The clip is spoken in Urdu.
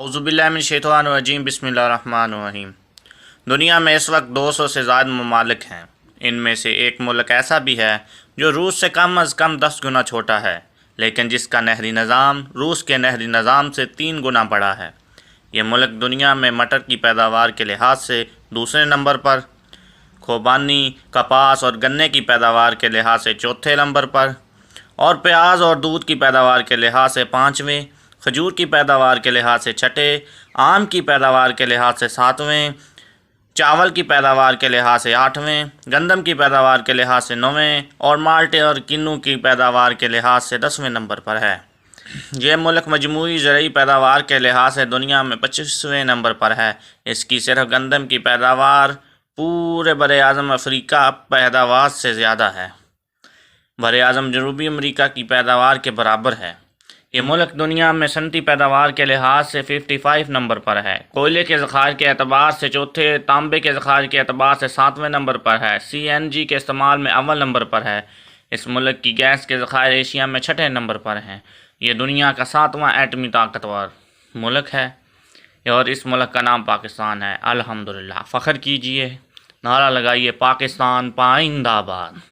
اعوذ باللہ من الشیطان الرجیم، بسم اللہ الرحمن الرحیم۔ دنیا میں اس وقت 200 سے زائد ممالک ہیں۔ ان میں سے ایک ملک ایسا بھی ہے جو روس سے کم از کم 10 گنا چھوٹا ہے، لیکن جس کا نہری نظام روس کے نہری نظام سے 3 گنا بڑا ہے۔ یہ ملک دنیا میں مٹر کی پیداوار کے لحاظ سے دوسرے نمبر پر، خوبانی، کپاس اور گنے کی پیداوار کے لحاظ سے چوتھے نمبر پر، اور پیاز اور دودھ کی پیداوار کے لحاظ سے 5ویں، کھجور کی پیداوار کے لحاظ سے 6، آم کی پیداوار کے لحاظ سے 7ویں، چاول کی پیداوار کے لحاظ سے 8ویں، گندم کی پیداوار کے لحاظ سے 9ویں اور مالٹے اور کینو کی پیداوار کے لحاظ سے 10ویں نمبر پر ہے۔ یہ ملک مجموعی زرعی پیداوار کے لحاظ سے دنیا میں 25ویں نمبر پر ہے۔ اس کی صرف گندم کی پیداوار پورے براعظم افریقہ پیداوار سے زیادہ ہے، براعظم جنوبی امریکہ کی پیداوار کے برابر ہے۔ یہ ملک دنیا میں صنعتی پیداوار کے لحاظ سے 55 نمبر پر ہے، کوئلے کے ذخائر کے اعتبار سے چوتھے، تانبے کے ذخائر کے اعتبار سے 7ویں نمبر پر ہے، CNG کے استعمال میں اول نمبر پر ہے۔ اس ملک کی گیس کے ذخائر ایشیا میں 6 نمبر پر ہیں۔ یہ دنیا کا 7واں ایٹمی طاقتور ملک ہے اور اس ملک کا نام پاکستان ہے۔ الحمدللہ، فخر کیجئے، نعرہ لگائیے، پاکستان پائندہ باد۔